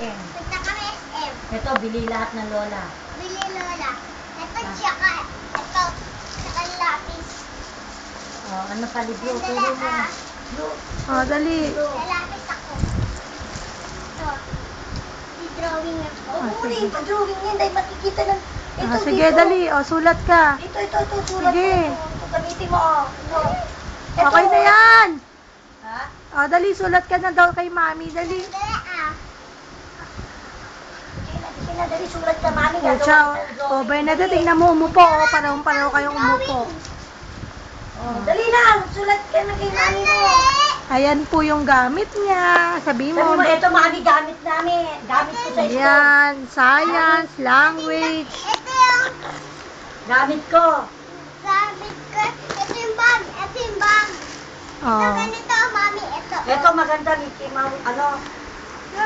natin? Punta kami SM. Ito, bili lahat ng lola. Bili lola. Ito, tsaka, ito, tsaka lapis. Oh, ano pa libro? Turo Dala, mo. Dali. May lapis ako. Ito. Di-drawing ako. Uli, pa-drawing yan. Dahil makikita ng... Ito, Sige, dito. dali. Sulat ka. Ito, sulat Sige. mo. Ito, gamitin mo. Ito. Okay na yan. Ha? Dali, sulat ka na daw kay mami. Dali. Dala, Sige na, dali, sulat ka, mami. Oh, ciao. Bernadette, tingnan mo, umupo. Parang kayong umupo. Dali na, sulat ka na kay mami mo. Ayan po yung gamit niya. Sabi Sabi mo. mo, ito mami, gamit namin. Gamit ko sa school. Ayan, science, language. Ito yung Gamit ko. gamit ko. Ito yung bag. Ito yung bag. Ito Oh. ganito, mami. Ito. Ito maganda, Mickey Mouse, ano?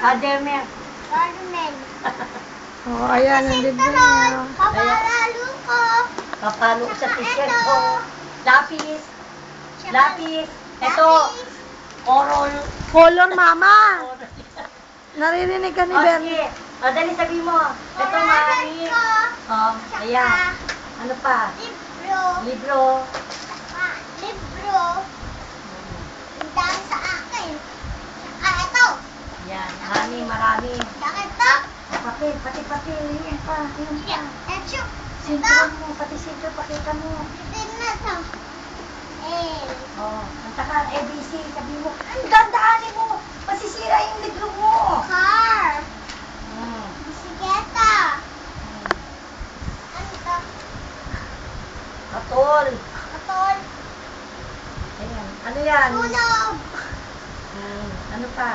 Adermer. Garden. Oh, ayan, ang libro niya. Papalalo ko. Papalo ko sa teacher Ito. ko. Lapis. Lapis. Ito. Oral. Color, mama. Naririnig ka ni Oh, Ben. sige. Dali, sabi mo. Ito, mami. ko. Oh, ayan. Ano pa? Libro. Libro. Libro. Ang dami sa akin. Saka ito. Yan, marami. Saka ito. Papel, pati. Yan pa. Ito. Sinto mo, pati sinto, pakita mo. Ito na ito. Oh, ang taka, ABC, sabi mo. Ang dandaanin mo. Masisira yung libro mo. Car. Hmm. Bisikleta. Ano ito? Katol. Katol. Ayan. Ano yan? Tunog. Ano pa?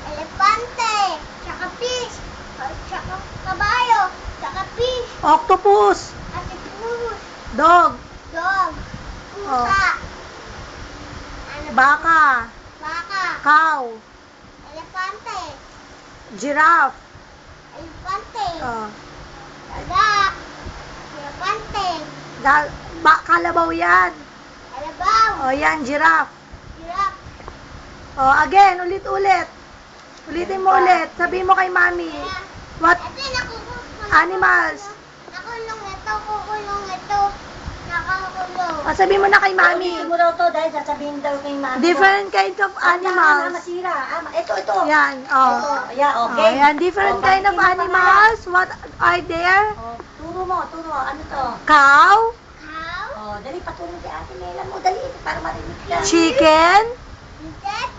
Elepante. Tsaka fish. Tsaka kabayo. Tsaka fish. Octopus. Atipus. Dog. Dog. Pusa. Ano? Baka. Baka. Cow. Elepante. Giraffe. Elepante. Oh. Daga. Elepante. Kalabaw yan. Alabaw. Oh, yan, giraffe. Giraffe. Oh, again, ulit-ulit. Ulitin mo ulit. Sabi mo kay mami. What Ito yung nakukulong. animals? Nakulong ito. Kukulong ito. Nakakulong. Sabi mo na kay mami. Ulitin mo daw to dahil sasabihin daw kay mami mo. Different kinds of animals. Masira. Ito. Yan, oh. Ito. Yeah, Oh, okay. yan, different Oh, kind of bakit mo animals. What are there? Oh, turo mo. Ano to? Cow, Cow. Oh, dali, patulong kay Ate Mela mo. Dali, para marinig ka. chicken,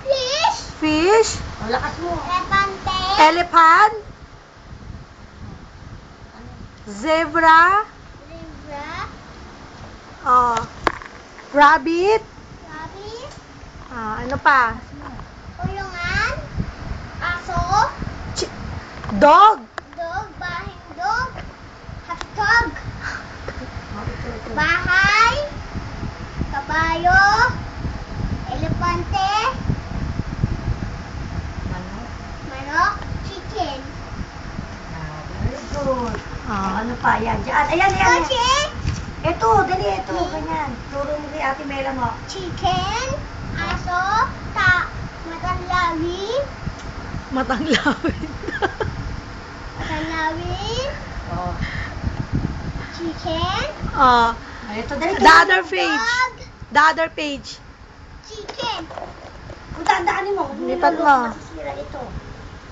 Fish. fish, Oh, lakas mo. Elepante. elephant, zebra, Zebra. oh, rabbit, Rabbit. ano pa? Kulungan. Aso. Dog, Dog. Bahing dog. Hotdog. Oh, ito. Bahay. Kabayo. Elepante. Manok. Manok. Chicken. Very good. Ah. Ano pa? Yan, dyan. Ayan. Kotse. Ito, dali, ito. Ganyan. Turo mo kay Ate Mela mo. Chicken. Aso. Matanglawin. matanglawin. Matanglawin. Oh. Chicken. Oh, Ito, dali. the other page. Dog. The other page. Chicken. Kung tandaanin mo. kung Lipat niloloko, mo. Masisira ito.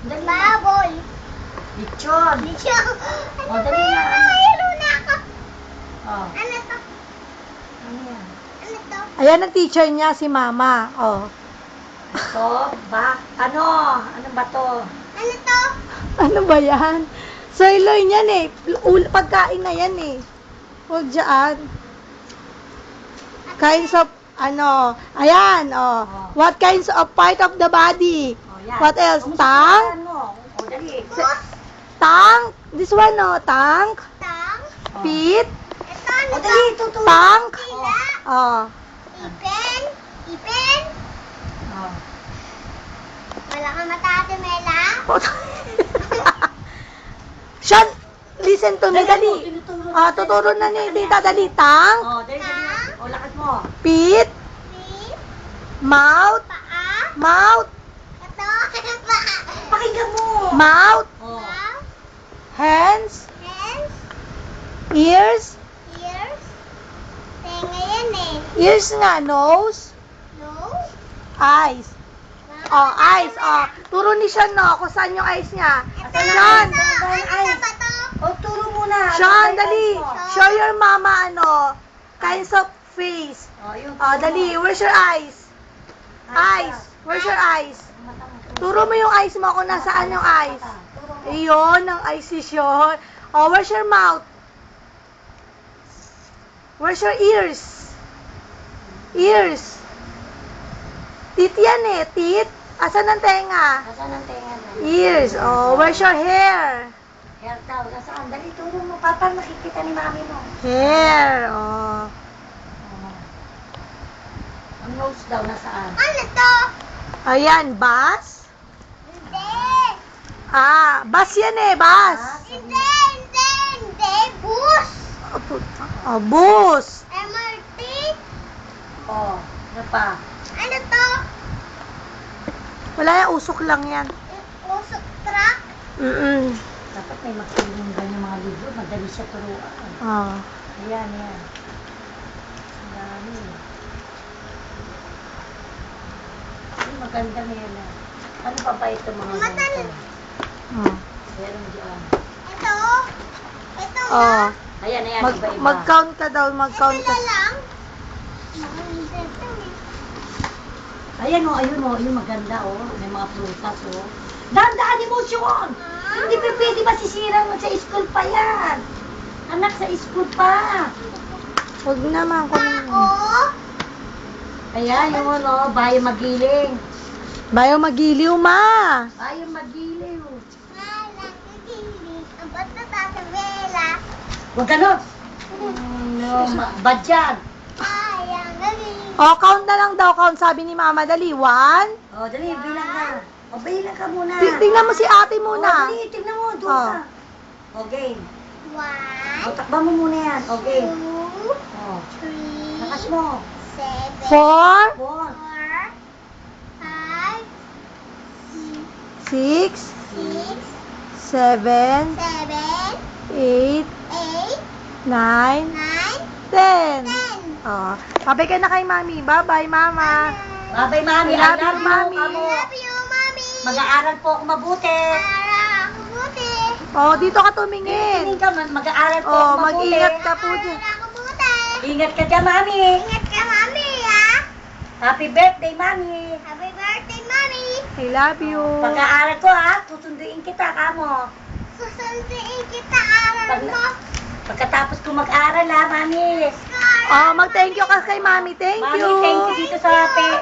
Dali. Baboy. Lechon. Lechon. O, dali na. Mayroon na ako. Oh. Ano to? Ano yan? Ano to? Ayan ang teacher niya, si mama. Oh. Ito, ano? Ano ba to? Ano to? Ano ba yan? Sirloin yan eh. Pagkain na yan eh. Huwag dyan. Kinds of, ayan, oh. What kinds of part of the body? Oh, yan. What else? Kung Tongue? saan mo. O, dali. Tongue? This one, oh. Tongue? Tang. Oh. Feet? Ito ano O, to? dali. Tutulong. Tongue? Tila. Oh. Ipin. Ipin. Oh. Wala kang mata, Ate Mela. Sean, listen to me, dali. Tinuturo. Tuturo na ni Tita, dali. Tongue? Oh, dali. O, lakas mo. Feet? Feet. Mouth? Paa. Mouth? Ito. Paa. Pakinggan mo. Mouth, Oh. Mouth, hands, hands, ears, ears. Tenga yan eh. ears nga, nose, Nose. eyes. Oh, eyes. Oh, turo ni Sean, no, kung saan yung eyes niya. Sean, Ano ba to? O, turo muna. Sean, Ano ba yung dali. eyes mo? Show your mama, kinds of face. Oh, yung Oh, dali. Where's your eyes? Eyes. Where's your eyes? Turo mo yung eyes mo kung nasaan yung eyes. Turo mo. Iyon, ang eyes ni Sean. Oh, where's your mouth? Where's your ears? Ears. Teeth yan eh, teeth. Asan ang tenga? Nasaan ang tenga na? Ears. Oh, where's your hair? Hair daw. Nasaan? Dali, turo mo. Papa, nakikita ni mami mo. Hair. Oh. Oh. Ang nose daw, nasaan? Ano to? Ayan, bus. Hindi. Bus yan eh, bus. Hindi. Bus. Oh, bus. MRT. Oh, ano pa? Ano to? Wala yan, usok lang yan. Usok truck. Dapat may magsilong ganyan mga libro. Madali siya turuan. Oh. Ayan, ayan. Ang dami. Ay, maganda nila. Ano pa ba ito mga Matan- ganito? Oh. Meron dyan. Ito. Ito Oh. nga. Ayan, ayan, Mag, iba-iba. mag-count ka daw, mag-count Ito ka. na lang. Ayan o, ayun o, ayun maganda o. May mga prutas o. Dandaan emosyon! Hindi pa pwede masisira mo sa school pa yan. Anak, sa school pa. Huwag naman kung... Ako. Ayan, yung ano, bayo magiling. Bayo magiliw, ma. Bayo magiliw. Malang kagiling. Ang bata sa vela. Huwag ganon. Badyan. Ayang galing. Oh, count na lang daw, count. Sabi ni mama, dali. 1. O, dali, bilang ka. O, bilang ka muna. Tingnan mo si ate O, muna. dali, tignan mo, doon Oh. ka. O, game. 1, O, takba mo muna yan. O, game. 2, O, 3, lakas mo. 7, 4, 4, 4, 5, 6, 6, 7, 7, 8, 8, 9, 9, 10. 10. Oh, sabay ka na kay mami. Bye-bye, mama. Babay, mami. I love you, mami. I love you, Mami. Mag-aaral po ako mabuti. Para ako buti. Oh, dito ka tumingin. Tingin ka, mag-aaral po Oh, ako mabuti. mag-ingat ka po dyan. Para ako buti. Ingat ka dyan, mami. Ingat ka, Mami, ha? Happy birthday, mami. Happy birthday, Mami. I love you. Pag-aaral ko, ha? Tutunduin kita, kamo. Susunduin kita, aral mo. Pagkatapos ko mag-aral, ha, mami. Oh, mag-thank you ka kay mami. Thank Mami, you. thank you dito sa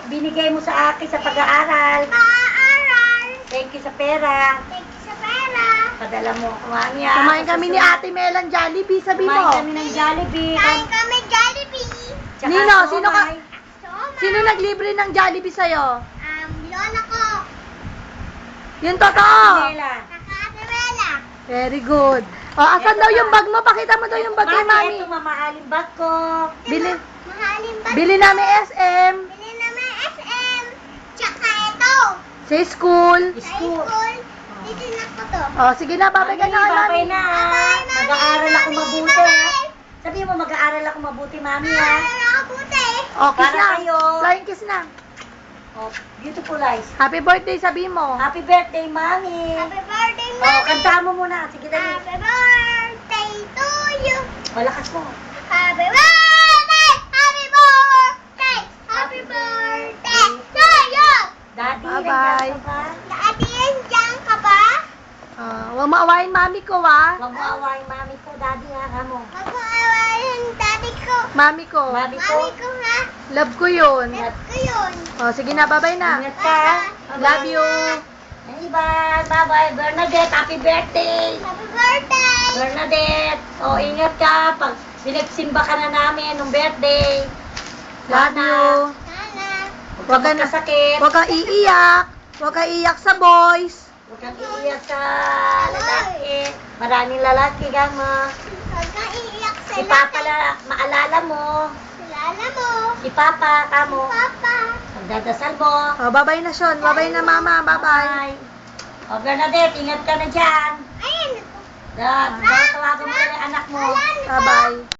binigay mo sa akin sa pag-aaral. Paaral. Thank you sa pera. Thank you sa pera. Padala mo ako, mami, ha? Kumain kami ni Ate Melan Jollibee, sabi Kumain mo. kami ng Jollibee. Kain kami Jollibee. Tsaka Nino, sino ka? somay. Soma. Sino naglibre ng Jollibee sa'yo? Lola ko. Yung totoo. Nela. Nakakarela. Very good. Oh, asan Eto daw pa. yung bag mo? Pakita mo daw yung bag kay Mami, mami. ito mamahaling bag ko. Bili, Mahalin ba? bili namin SM Bili naman SM. Tsaka ito. sa school. Sa School. school. Dito na ko to. Oh, sige na, babay ka na kay mami. Babay na. Bye-bye, Mami. Mag-aaral ako Mami, mabuti, bye-bye. ha? Sabi mo, mag-aaral ako mabuti, mami, ha? Aral ako buti. Oh, kiss Para na. kayo. Flying kiss na. Oh, beautiful eyes. Happy birthday, sabi mo. Happy birthday, mami. Happy birthday, Oh, Mami. kantahan mo muna. Sige, dali. Happy birthday to you. Malakas mo. Happy birthday! Happy birthday! Happy birthday to you! Daddy, Bye-bye. nandiyan ka ba? Daddy, dyan ka ba? Huwag maawain mami ko, ha? Huwag mo awayin mami ko, daddy, ha? Amo. Mag-aawalan daddy ko. Mami ko. Mami ko. Mami ko ha. Love ko yun. Love ko yun. Oh, sige na, babay na. Ingat ka. Love you. Bye-bye. Bye-bye. Bernadette, happy birthday. Happy birthday! Bernadette, oh, ingat ka. Pag pinagsimba ka na namin nung birthday. Love you. Sana. Huwag ka magkasakit. Huwag kang iiyak. Huwag kang iiyak sa boys. Huwag kang iiyak sa lalaki. Maraming lalaki ka mo. Huwag kang iiyak sa Si Papa maalala mo. Lala mo. Si Papa, kamo. Papa. Magdadasal mo. Oh, babay na, Sean. Babay na, mama. Babay. Bye. O, Bernadette, ingat ka na dyan. Ayan. Tawagan mo na yung anak mo. Bye-bye.